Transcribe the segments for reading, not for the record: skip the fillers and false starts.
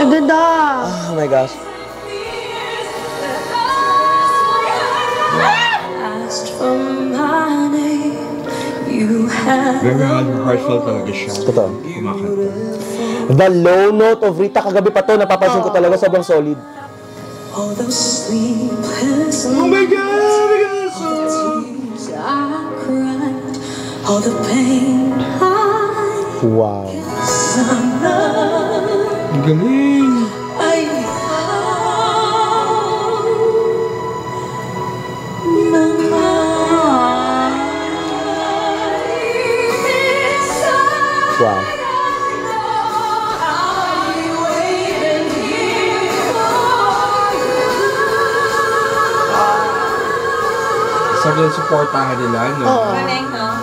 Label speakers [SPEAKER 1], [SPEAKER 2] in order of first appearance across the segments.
[SPEAKER 1] Ang ganda!
[SPEAKER 2] Oh my gosh.
[SPEAKER 3] Very heartfelt talaga siya.
[SPEAKER 2] Totoo.
[SPEAKER 3] Kumakanta.
[SPEAKER 2] The low note of Rita, kagabi pa to, napapansin ko talaga, sobrang solid.
[SPEAKER 3] Oh my God!
[SPEAKER 2] Wow.
[SPEAKER 3] Ang galing!
[SPEAKER 2] Wow.
[SPEAKER 3] Sobrang supportahan nila, no?
[SPEAKER 1] Oo.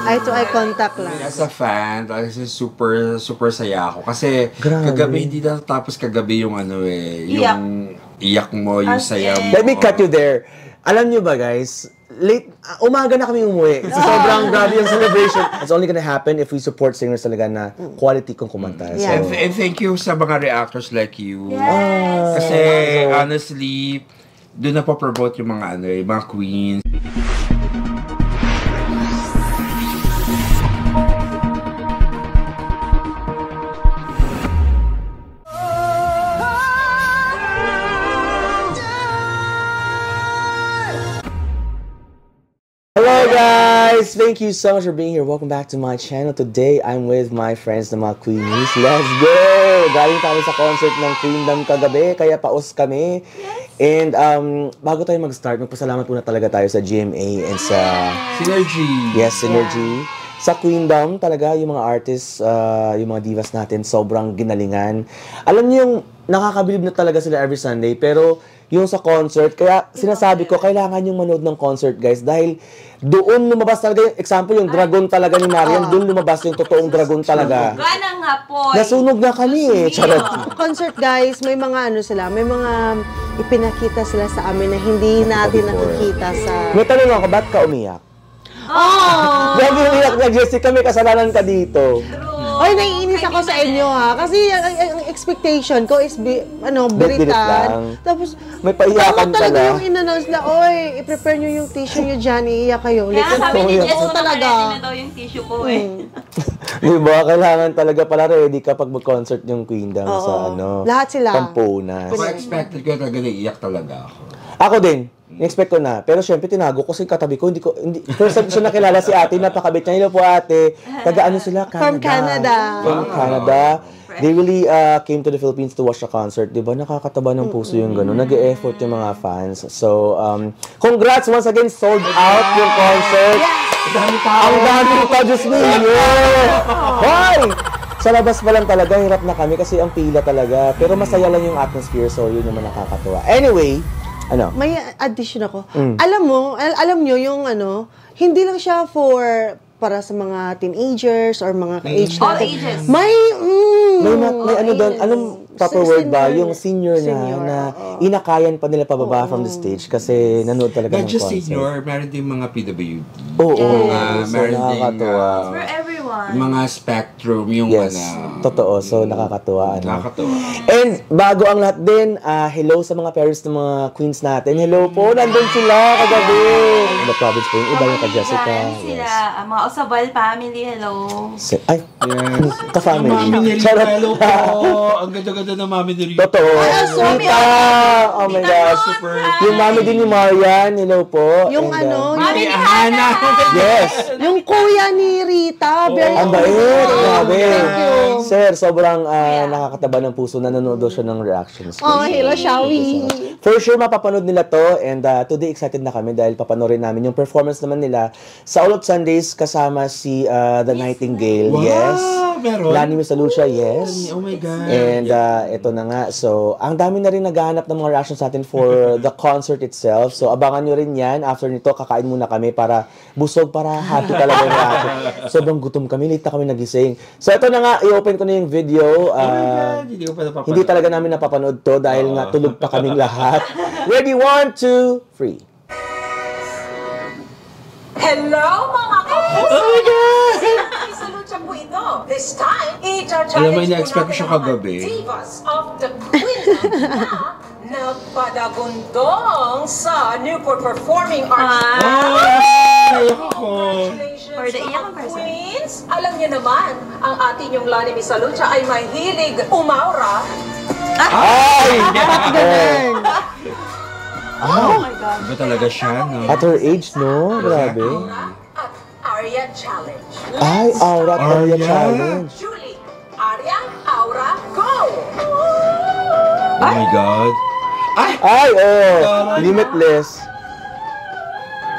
[SPEAKER 1] Eye-to-eye contact lang.
[SPEAKER 3] As a fan, kasi super saya ako. Kasi
[SPEAKER 2] Grabe.
[SPEAKER 3] kagabi, hindi na tapos kagabi yung ano yung iyak mo, yung saya mo.
[SPEAKER 2] Let me cut you there. Alam nyo ba guys, umaga na kami umuwi. So, sobrang grabe yung celebration. It's only gonna happen if we support singers talaga na quality kung kumanta.
[SPEAKER 1] Yeah.
[SPEAKER 2] So,
[SPEAKER 3] And thank you sa mga reactors like you.
[SPEAKER 1] Yes.
[SPEAKER 3] Kasi honestly, doon na pa-promote yung mga yung mga queens.
[SPEAKER 2] hello guys! Thank you so much for being here. Welcome back to my channel. Today, I'm with my friends na mga Queenies. Let's go! Galing kami sa concert ng Queendom kagabi, kaya paus kami. And bago tayo mag-start, magpasalamat muna talaga tayo sa GMA and sa...
[SPEAKER 3] Synergy!
[SPEAKER 2] Yes, Synergy. Sa Queendom talaga, yung mga artists, yung mga divas natin, sobrang ginalingan. Alam niyo yung nakakabilib na talaga sila every Sunday, pero yung sa concert, kaya sinasabi ko, kailangan yung manood ng concert, guys, dahil doon lumabas talaga yung, example, yung dragon talaga ni Marian, doon lumabas yung totoong dragon talaga.
[SPEAKER 4] Gana nga po.
[SPEAKER 2] Nasunog na kami eh. Charot.
[SPEAKER 1] Concert guys, may mga ano sila, may mga ipinakita sila sa amin na hindi natin nakikita sa...
[SPEAKER 2] May tanong ako, ba't ka umiyak?
[SPEAKER 1] Oh!
[SPEAKER 2] Grabe yung iyak na Jessica, may kasalanan ka dito.
[SPEAKER 1] Ay, naiinis ako sa inyo ha. Kasi ang expectation ko is
[SPEAKER 2] Birit-birit lang.
[SPEAKER 1] biritan. Tapos,
[SPEAKER 2] May paiyakan
[SPEAKER 1] talaga
[SPEAKER 2] pala.
[SPEAKER 1] yung in-announce na, oy, i-prepare nyo yung tissue nyo dyan, iiyak kayo.
[SPEAKER 4] Kaya sabi ni Jess,
[SPEAKER 1] Oo,
[SPEAKER 4] talaga. Na daw yung tissue ko eh.
[SPEAKER 2] Diba, kailangan talaga pala ready kapag mag-concert yung Queendom sa ano.
[SPEAKER 1] Lahat sila.
[SPEAKER 2] Pampunas.
[SPEAKER 3] Ako expected ko talaga na iyak talaga ako.
[SPEAKER 2] Ako din. In-expect ko na. Pero syempre, tinago ko kasi katabi ko. First time siya nakilala si ate, napakabit niya. Hello po ate. Taga-ano sila? Canada.
[SPEAKER 1] From Canada.
[SPEAKER 2] From Canada. They really came to the Philippines to watch the concert. Diba? Nakakataba ng puso yung gano'n. Nag-e-effort yung mga fans. So, congrats once again. Sold out yung concert. Ang daming tao. Diyos mo. Hoy! Sa labas pa lang talaga, hirap na kami kasi ang pila talaga. Pero masaya lang yung atmosphere. So, yun naman nakakatuwa. Anyway, ano?
[SPEAKER 1] May addition ako. Alam nyo yung hindi lang siya para sa mga teenagers or mga ka-age
[SPEAKER 4] All
[SPEAKER 1] natin.
[SPEAKER 4] ages.
[SPEAKER 1] May
[SPEAKER 2] ano doon, anong proper word ba? Yung senior
[SPEAKER 1] Senior,
[SPEAKER 2] na inakayan pa nila pababa from the stage kasi nanood talaga
[SPEAKER 3] Not
[SPEAKER 2] ng
[SPEAKER 3] just
[SPEAKER 2] concert.
[SPEAKER 3] senior, meron din mga PWD.
[SPEAKER 2] Oo,
[SPEAKER 4] Yes.
[SPEAKER 2] so
[SPEAKER 3] Meron ding,
[SPEAKER 2] nakakatuwa.
[SPEAKER 4] For everyone.
[SPEAKER 3] Yung mga spectrum, yung
[SPEAKER 2] Yes, totoo. So nakakatuwa.
[SPEAKER 3] Nakakatawa.
[SPEAKER 2] And bago ang lahat din, hello sa mga parents ng mga queens natin. Hello po, nandun sila kagabi. The province po yung iba yung kay Jessica.
[SPEAKER 4] Sila,
[SPEAKER 2] Yes.
[SPEAKER 4] mga Osabal family, hello.
[SPEAKER 2] Ay,
[SPEAKER 3] Yes.
[SPEAKER 2] ka-family.
[SPEAKER 3] Mami ni Rita,
[SPEAKER 2] Charot.
[SPEAKER 3] hello po. Ang ganda-ganda ng mami ni Rita.
[SPEAKER 2] Totoo. Rita! Oh my gosh.
[SPEAKER 3] Super.
[SPEAKER 2] Yung mami din ni Marian, hello po.
[SPEAKER 1] Yung
[SPEAKER 2] And,
[SPEAKER 4] Mami ni
[SPEAKER 3] Hana.
[SPEAKER 2] yes.
[SPEAKER 1] yung kuya ni Rita, very
[SPEAKER 2] Ang bait, grabe.
[SPEAKER 1] Thank you.
[SPEAKER 2] Sir, sobrang nakakataba ng puso na nanonood daw siya ng reactions.
[SPEAKER 1] Oh, hello, Shawi.
[SPEAKER 2] For sure, mapapanood nila to and today excited na kami dahil papanoorin namin yung performance naman nila sa All of Sundays kasama si The Nightingale.
[SPEAKER 3] Wow,
[SPEAKER 2] Yes.
[SPEAKER 3] meron?
[SPEAKER 2] Lani Misalucha, yes.
[SPEAKER 3] Oh my God.
[SPEAKER 2] And ito na nga. So, ang dami na rin naghahanap ng mga reactions natin for the concert itself. So, abangan nyo rin yan. After nito, kakain muna kami para busog, para happy talaga yung reaction. Sobrang gutom kami. Late na kami nagising. So, ito na nga. I-open ko na yung video.
[SPEAKER 3] Hindi ko pa napapanood.
[SPEAKER 2] Hindi talaga namin napapanood to dahil nga tulog pa kaming lahat. Ready? 1, 2, 3.
[SPEAKER 4] Hello mga kapuso!
[SPEAKER 3] Oh my God!
[SPEAKER 4] Misalucha
[SPEAKER 5] Cuido. This time,
[SPEAKER 3] Alam mo, ina-expect ko siya kagabi.
[SPEAKER 5] Divas of the Queendom na nagpadagundong sa Newport Performing Arts. Congratulations,
[SPEAKER 4] For the
[SPEAKER 5] mga
[SPEAKER 4] iyakang person.
[SPEAKER 5] queens! Alam niyo naman, ang ating yung Lani Misalucha ay mahilig umaura.
[SPEAKER 2] Ay!
[SPEAKER 1] Ganun.
[SPEAKER 4] Oh my God.
[SPEAKER 3] Iba talaga siya, no?
[SPEAKER 2] At her age, no? Grabe.
[SPEAKER 5] Aura at Aria Challenge.
[SPEAKER 2] Ay, Aura at Aria
[SPEAKER 3] Aria.
[SPEAKER 2] Challenge.
[SPEAKER 5] Julie, Aria, Aura, go!
[SPEAKER 3] Oh my God.
[SPEAKER 2] Ay, limitless.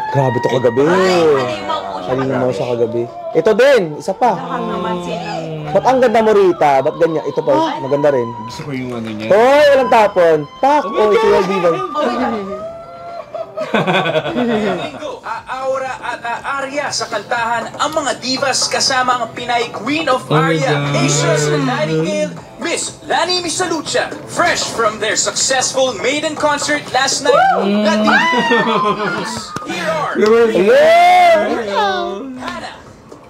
[SPEAKER 2] Grabe to kagabi.
[SPEAKER 4] Halimaw po siya.
[SPEAKER 2] Halimaw siya kagabi. Ito din, isa pa.
[SPEAKER 4] Ang naman sila.
[SPEAKER 2] Ba't ang ganda mo, Rita? Ba't ganyan? Ito pa, maganda rin.
[SPEAKER 3] Gusto ko yung ano niya.
[SPEAKER 2] Hoy, walang tapon. Pak! Oh, ito yung divan.
[SPEAKER 6] Linggo, Aura at Aria sa kantahan ang mga divas kasama ang Pinay Queen of
[SPEAKER 3] Oh my
[SPEAKER 6] Aria,
[SPEAKER 3] God.
[SPEAKER 6] Asia's Nightingale, Miss Lani Misalucha, fresh from their successful maiden concert last night. Here are
[SPEAKER 2] Hello!
[SPEAKER 6] Hannah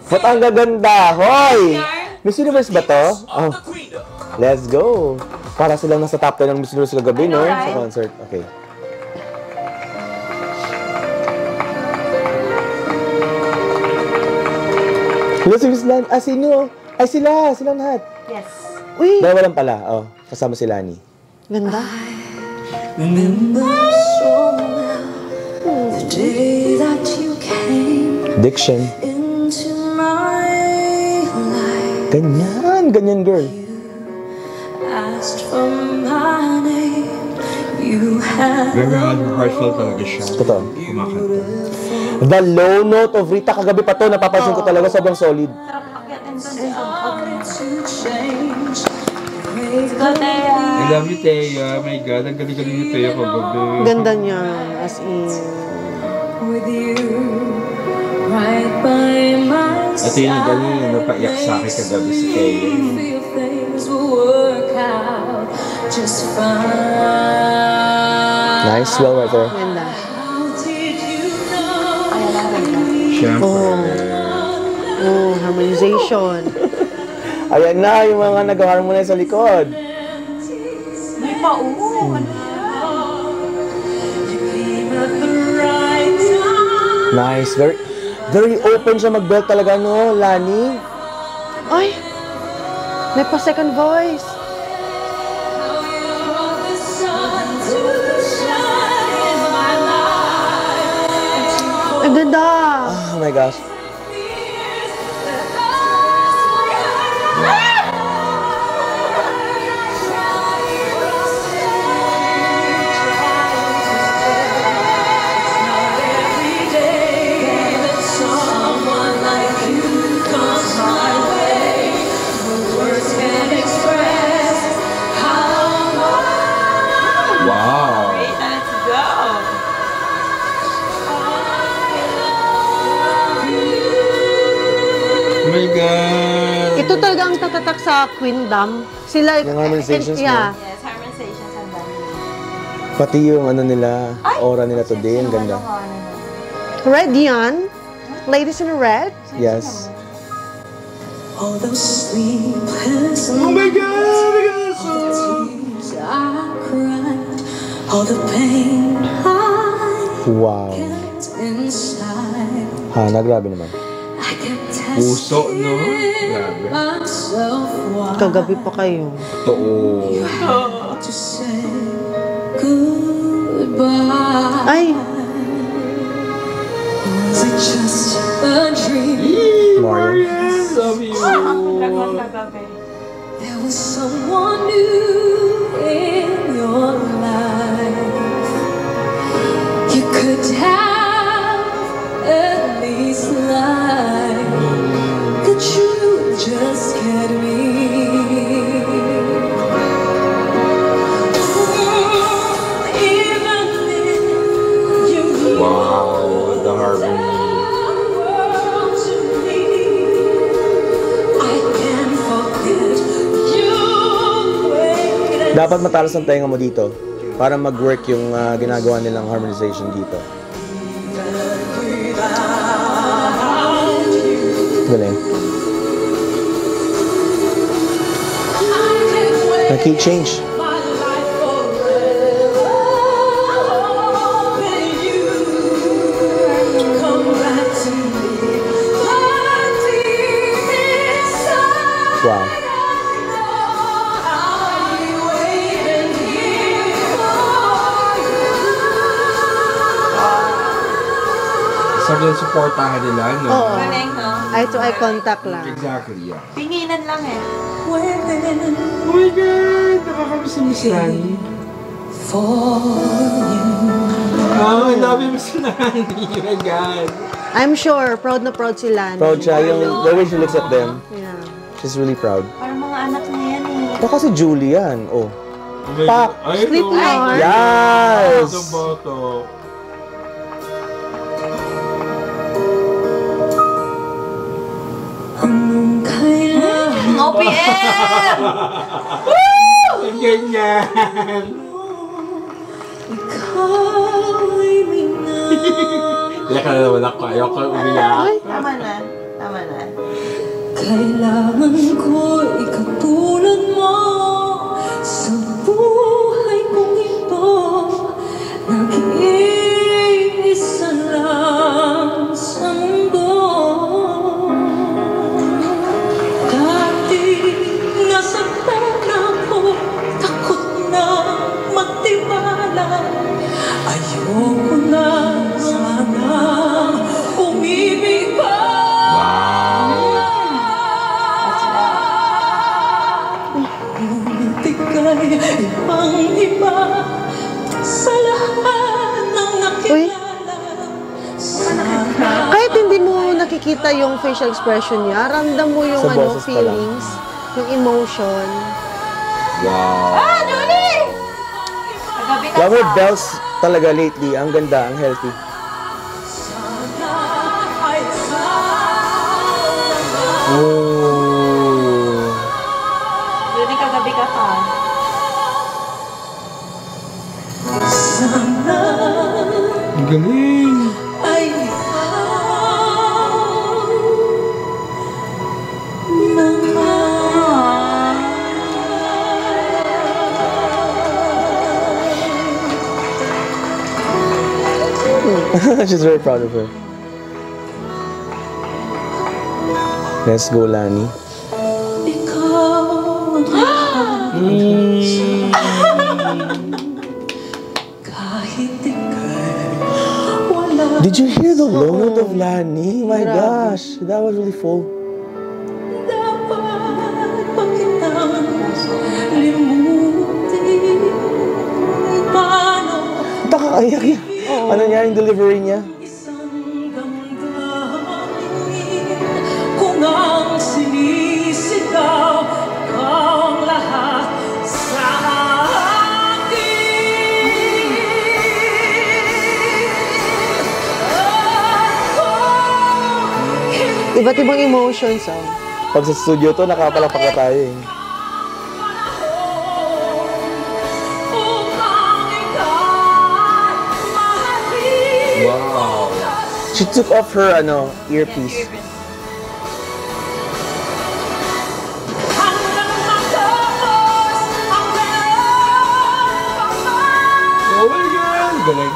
[SPEAKER 2] Ba't ang gaganda? Hoy! Miss Universe ba to? Oh,
[SPEAKER 6] of the Queendom.
[SPEAKER 2] let's go! Para silang nasa top 10 ng Miss Universe kagabi, no? Sa concert. Okay. Hello, si Miss Lan. Ah, sino? Ay, sila. Silang lahat.
[SPEAKER 4] Yes.
[SPEAKER 1] Uy,
[SPEAKER 2] Dalawa lang pala. Oh, kasama si Lani.
[SPEAKER 1] ganda.
[SPEAKER 7] Day that you came
[SPEAKER 2] Diction.
[SPEAKER 7] into my life,
[SPEAKER 2] Ganyan. Ganyan, girl.
[SPEAKER 7] asked for my name, you had
[SPEAKER 3] Very heartfelt talaga siya.
[SPEAKER 2] Totoo.
[SPEAKER 3] Kumakanta.
[SPEAKER 2] The low note of Rita kagabi pa to. Napapansin ko talaga. Sobrang solid.
[SPEAKER 4] Sarap akyatin doon sa
[SPEAKER 7] to change.
[SPEAKER 4] Gatea.
[SPEAKER 3] I love you, Thea. My God, ang galing-galing ni Thea kagabi.
[SPEAKER 1] Ganda niya, as in.
[SPEAKER 7] With you right by my
[SPEAKER 3] Ito yung galing, napaiyak sa akin kagabi si Thea.
[SPEAKER 7] feel things will work out just fine.
[SPEAKER 2] Nice. Well, right there.
[SPEAKER 1] Ganda.
[SPEAKER 7] How did you know?
[SPEAKER 3] Siyempre.
[SPEAKER 1] Oh, harmonization.
[SPEAKER 2] Ayan na, yung mga nag-harmonize sa likod.
[SPEAKER 4] May pa-uwi.
[SPEAKER 2] Nice. Very, very open siya mag-belt talaga, no, Lani?
[SPEAKER 1] Ay, may pa second voice. Ang ganda.
[SPEAKER 2] Oh my gosh.
[SPEAKER 3] Wow.
[SPEAKER 4] Wait, let's go.
[SPEAKER 3] Oh my God.
[SPEAKER 1] Ito talaga ang tatatak sa Queendom. Sila,
[SPEAKER 2] Yung harmonizations,
[SPEAKER 1] yeah.
[SPEAKER 4] Yes, harmonizations ang dami.
[SPEAKER 2] Pati yung ano nila, aura nila today, ang ganda.
[SPEAKER 1] Red yan. Ladies in red.
[SPEAKER 2] Yes.
[SPEAKER 7] All those sleepless
[SPEAKER 3] Oh my God!
[SPEAKER 7] nights I cried, all the pain I
[SPEAKER 2] Wow.
[SPEAKER 7] kept inside.
[SPEAKER 2] Hana, grabe naman.
[SPEAKER 7] I kept
[SPEAKER 3] Puso,
[SPEAKER 7] testing
[SPEAKER 3] no? Grabe.
[SPEAKER 7] myself why
[SPEAKER 1] Kagabi pa kayo.
[SPEAKER 3] Totoo.
[SPEAKER 7] to say goodbye.
[SPEAKER 1] Ay,
[SPEAKER 7] Was it just a dream?
[SPEAKER 2] Mario.
[SPEAKER 3] Love you.
[SPEAKER 4] Dragon kagabi.
[SPEAKER 7] There was someone new in your life. You could have at least lied that you just get me. Even if you
[SPEAKER 3] Wow, the harmony.
[SPEAKER 7] world to me, I can't forget you waited.
[SPEAKER 2] Dapat matalas ang tenga mo dito para mag-work yung ginagawa nilang harmonization dito. Galing. I can't change. Wow.
[SPEAKER 3] Sabi yung supportahan nila, no?
[SPEAKER 1] Oo.
[SPEAKER 4] Galing, no?
[SPEAKER 1] Eye-to-eye contact lang.
[SPEAKER 3] Exactly, yeah.
[SPEAKER 4] Pinginan lang eh.
[SPEAKER 3] Oh my God! Nakakamiss na Miss Lani. Oh, I love you, Miss Lani. Oh my God.
[SPEAKER 1] I'm sure, proud na proud si Lani.
[SPEAKER 2] Proud siya. Yung the way she looks at them,
[SPEAKER 1] Yeah.
[SPEAKER 2] she's really proud.
[SPEAKER 4] Parang mga anak niya yan eh.
[SPEAKER 2] Baka si Julian. Oh.
[SPEAKER 3] Oh my
[SPEAKER 2] Pak!
[SPEAKER 3] God. Ay,
[SPEAKER 1] Sleep
[SPEAKER 3] no.
[SPEAKER 1] now.
[SPEAKER 2] Yes!
[SPEAKER 3] Ang boto.
[SPEAKER 4] OPM!
[SPEAKER 3] Ang ganyan. Iyak ka na naman ako. Ayoko ka umiyak.
[SPEAKER 4] Tama na. Tama na.
[SPEAKER 7] Kailangan ko ikatulad mo sa buhay kong ito. Nag-iisa lang sa mundo. Dati nasaktan ako, takot na magtiwala. Ayoko na sana umibig pa. Ibang-iba sa lahat ng nakilala.
[SPEAKER 1] Kahit hindi mo nakikita yung facial expression niya, ramdam mo yung
[SPEAKER 2] Sa boses pa lang.
[SPEAKER 1] feelings, yung emotion.
[SPEAKER 3] Wow.
[SPEAKER 4] Ah, Julie! Nagabi ka
[SPEAKER 2] Love her
[SPEAKER 4] sa...
[SPEAKER 2] bells talaga lately. Ang ganda, ang healthy. Oh.
[SPEAKER 4] Julie, kagabi ka pa.
[SPEAKER 3] Ang galing.
[SPEAKER 7] Ay
[SPEAKER 2] She's very proud of her. Let's go, Lani.
[SPEAKER 7] ikaw kahit ika'y wala.
[SPEAKER 2] Did you hear the low note of Lani? My gosh, that was really full.
[SPEAKER 7] Dapat pa kitang limutin. Paano
[SPEAKER 2] Nakakaiyak yan. Ano niya, yung delivery niya?
[SPEAKER 7] isang damdamin kung ang sinisigaw kang lahat sa akin?
[SPEAKER 1] Iba't ibang emotions, oh.
[SPEAKER 2] Pag sa studio to, nakapalapak na tayo eh.
[SPEAKER 3] Wow.
[SPEAKER 2] She took off her, earpiece.
[SPEAKER 3] Oh my God. Galing.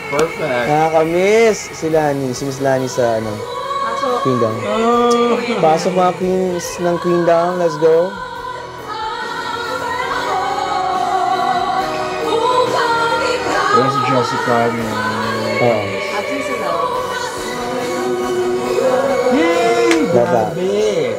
[SPEAKER 3] Perfect.
[SPEAKER 2] Nakakamiss si Lani, si Miss Lani sa, Queendom. Pasok mga queens ng Queendom, let's go.
[SPEAKER 3] Ayan si Jessica.
[SPEAKER 2] Oo. Love that.
[SPEAKER 3] Grabe.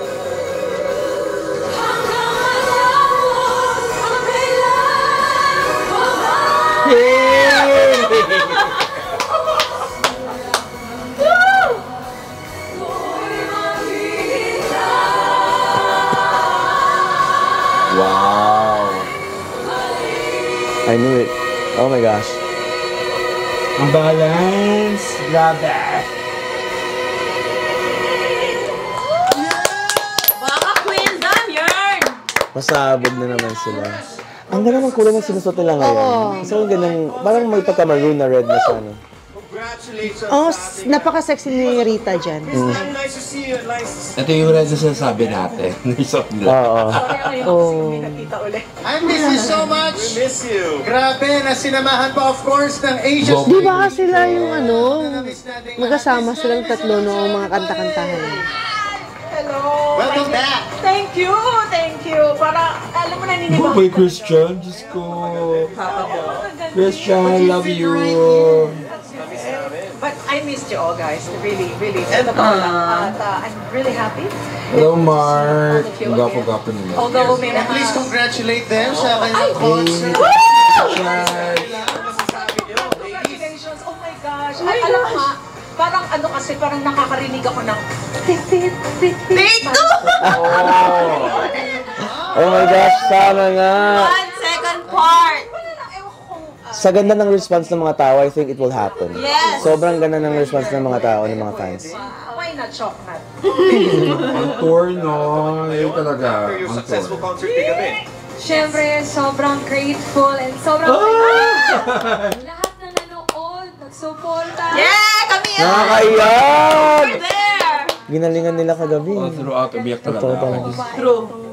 [SPEAKER 3] Wow.
[SPEAKER 2] I knew it. Oh my gosh.
[SPEAKER 3] Ang balance. Grabe.
[SPEAKER 4] Baka Queen Dam, yarn!
[SPEAKER 2] Pasabog na naman sila. Ang ganda ng kulay ng sinusuot nila ngayon. So, ang ganang, parang may pagka-maroon na red na siya, no?
[SPEAKER 1] Oh, napaka-sexy ni Rita dyan.
[SPEAKER 3] Ito yung red na sinasabi natin.
[SPEAKER 2] Oo.
[SPEAKER 8] I miss you so much. We miss you. Grabe, na sinamahan pa of course ng Asia.
[SPEAKER 1] Di ba sila yung magkasama silang tatlo noong mga kanta-kantahan?
[SPEAKER 5] Hello.
[SPEAKER 8] Welcome back.
[SPEAKER 5] Thank you. Para, alam mo, naniniwag.
[SPEAKER 3] Boy, Christian, Diyos ko. Christian, I love you.
[SPEAKER 5] But I missed you all, guys. Really. At I'm really happy.
[SPEAKER 3] Hello, Mark. Gapo-gapo nila.
[SPEAKER 5] Although may mga...
[SPEAKER 8] Please congratulate them sa kanilang concert.
[SPEAKER 5] Congratulations. Oh my gosh. Ay, alam mo nga, parang nakakarinig ako ng...
[SPEAKER 2] Oh my gosh, sana nga.
[SPEAKER 4] 1 second part.
[SPEAKER 2] Sa ganda ng response ng mga tao, I think it will happen.
[SPEAKER 4] Yes.
[SPEAKER 2] Sobrang ganda ng response ng mga tao, ng mga fans.
[SPEAKER 5] Why not chocolate?
[SPEAKER 3] Ang tour, no? Yun talaga. Ang tour.
[SPEAKER 7] Siyempre, sobrang grateful and sobrang lahat na nanood, nagsuporta.
[SPEAKER 4] Yeah, kami yun.
[SPEAKER 2] Nakakaiyak!
[SPEAKER 4] We're there.
[SPEAKER 2] Ginalingan nila kagabi.
[SPEAKER 3] All throughout, umiyak talaga.
[SPEAKER 2] True.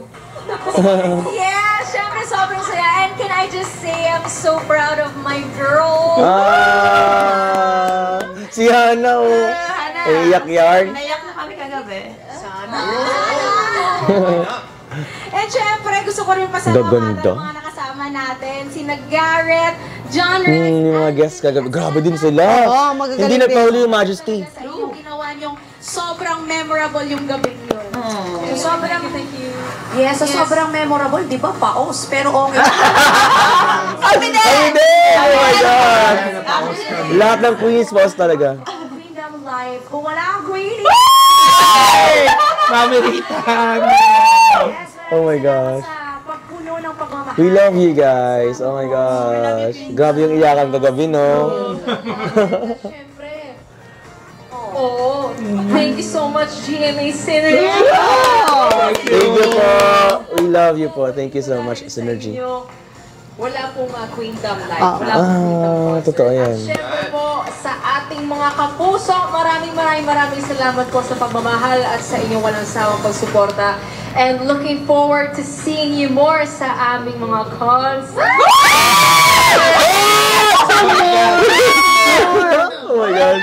[SPEAKER 7] Yeah, siyempre sobrang saya. And can I just say, I'm so proud of my girl.
[SPEAKER 2] Si Hana, oh. Iyak yarn.
[SPEAKER 4] Nayak na kami kagabi.
[SPEAKER 7] And syempre, gusto ko rin pasalamatan ang mga nakasama natin. Sina Garrett, John Rick,
[SPEAKER 2] Yung mga guests kagabi. Grabe din sila.
[SPEAKER 1] Oo, magagaling
[SPEAKER 2] Hindi
[SPEAKER 1] din.
[SPEAKER 2] nagpahuli yung Majesty.
[SPEAKER 7] sa inyong ginawa niyong sobrang memorable yung gabi yun. So, sobrang, thank you.
[SPEAKER 4] Yes, sobrang memorable. Di ba? Paos. Pero okay.
[SPEAKER 2] Kami din! Oh my God! Lahat ng Queens boss talaga.
[SPEAKER 7] Freedom Life. Kung wala ang Queenie,
[SPEAKER 2] Pamiritan! Oh my gosh.
[SPEAKER 7] sa pagpuno ng pagmamahal.
[SPEAKER 2] We love you guys. Oh my gosh. Grabe yung iyakan kagabi, no?
[SPEAKER 7] Siyempre. Oo. Thank you so much, GMA Synergy.
[SPEAKER 2] Thank you po. We love you po. Thank you so much, Synergy.
[SPEAKER 7] Wala pong Queendom Life. Wala pong Queendom Concert.
[SPEAKER 2] Totoo yan.
[SPEAKER 7] At syempre po, sa ating mga kapuso, maraming salamat po sa pagmamahal at sa inyong walang sawang pagsuporta. And looking forward to seeing you more sa aming mga concert.
[SPEAKER 2] Oh my God.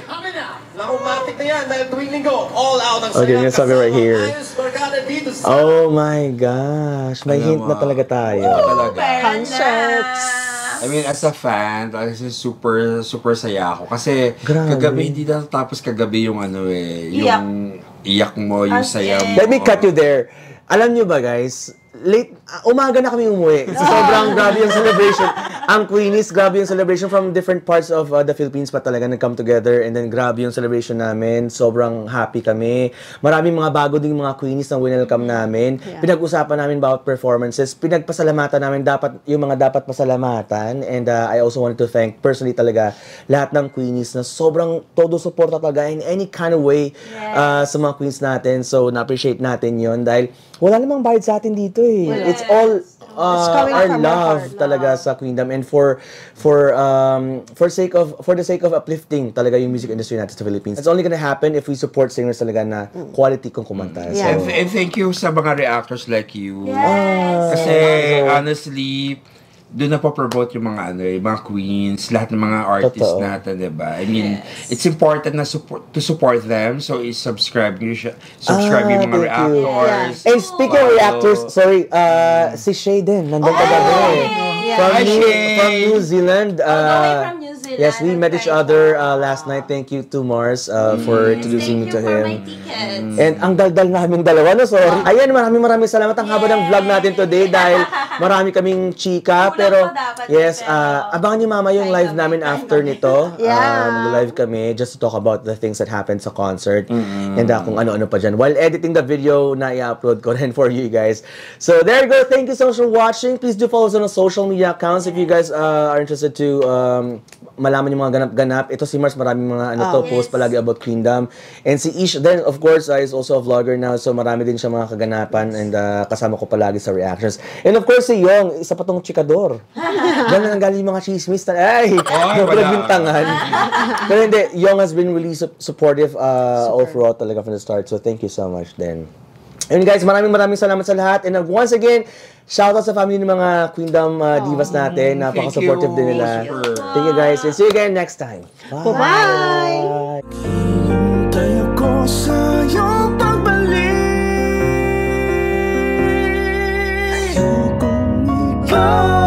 [SPEAKER 8] Coming up. Nakumatik na yan dahil tuwing linggo, all out ang
[SPEAKER 2] Okay, may sabi right here.
[SPEAKER 8] Ayos, barkada dito sa...
[SPEAKER 2] Oh my gosh. May hint na talaga tayo.
[SPEAKER 3] Talaga.
[SPEAKER 1] Concerts.
[SPEAKER 3] I mean, as a fan, kasi super saya ako. Kasi
[SPEAKER 2] Grabe.
[SPEAKER 3] kagabi, hindi natapos kagabi yung yung iyak mo, yung saya mo.
[SPEAKER 2] Let me cut you there. Alam nyo ba guys, umaga na kami umuwi. So, sobrang grabe yung celebration. Ang Queenies, grabe yung celebration from different parts of the Philippines pa talaga nag-come together. And then grabe yung celebration namin. Sobrang happy kami. Maraming mga bago ding mga Queenies na winelcome namin.
[SPEAKER 1] Yeah.
[SPEAKER 2] Pinag-usapan namin about performances. Pinagpasalamatan namin yung mga dapat pasalamatan. And I also wanted to thank personally talaga lahat ng Queenies na sobrang todo suporta talaga in any kind of way sa mga Queens natin. So na-appreciate natin yon dahil wala namang bayad sa atin dito eh. It's all
[SPEAKER 1] coming
[SPEAKER 2] our
[SPEAKER 1] from our
[SPEAKER 2] love
[SPEAKER 1] heart.
[SPEAKER 2] talaga sa Queendom and for the sake of uplifting talaga yung music industry natin sa Philippines. It's only gonna happen if we support singers talaga na quality kung kumanta.
[SPEAKER 1] Yeah.
[SPEAKER 2] So,
[SPEAKER 3] And thank you sa mga reactors like you. Kasi honestly, doon na po-promote yung mga yung mga queens, lahat ng mga artists
[SPEAKER 2] Totoo.
[SPEAKER 3] natin, diba? I mean, it's important na to support them. So, subscribe yung mga
[SPEAKER 2] thank you.
[SPEAKER 3] reactors.
[SPEAKER 2] And speaking of reactors, sorry, si Shay din, nandun ka
[SPEAKER 3] Hi, Shay!
[SPEAKER 2] from New Zealand.
[SPEAKER 4] from New Zealand.
[SPEAKER 2] Yes, we met each other last night. Thank you to Mars for introducing me to
[SPEAKER 4] Thank you for my
[SPEAKER 2] him.
[SPEAKER 4] tickets.
[SPEAKER 2] And ang daldal namin dalawa, no? Sorry. Ayan, maraming salamat. Ang haba ng vlog natin today dahil marami kaming chika. Pero,
[SPEAKER 4] Kulang pa dapat
[SPEAKER 2] yes,
[SPEAKER 4] yun, pero
[SPEAKER 2] abangan niyo mama yung live namin after nito.
[SPEAKER 1] Yeah.
[SPEAKER 2] Live kami just to talk about the things that happened sa concert. And kung ano-ano pa dyan. While editing the video na i-upload ko rin for you guys. So, there you go. Thank you so much for watching. Please do follow us on social media media accounts if you guys are interested to malaman yung mga ganap-ganap. Ito si Mars, maraming mga post palagi about Queendom. And si Ish, then of course, is also a vlogger now, so marami din siya mga kaganapan and kasama ko palagi sa reactions. And of course, si Yong, isa pa tong chikador. Diyan na nanggaling yung mga chismis na, nagbintangan. Pero hindi, Yong has been really supportive all throughout talaga from the start. So thank you so much then. And guys, maraming salamat sa lahat. And once again, shoutout sa family ng mga Queendom divas natin. Napaka-supportive din nila. Thank you guys. And see you again next time.
[SPEAKER 1] Bye-bye!
[SPEAKER 9] Hintay ako sa iyong pagbalik. Ayokong ikaw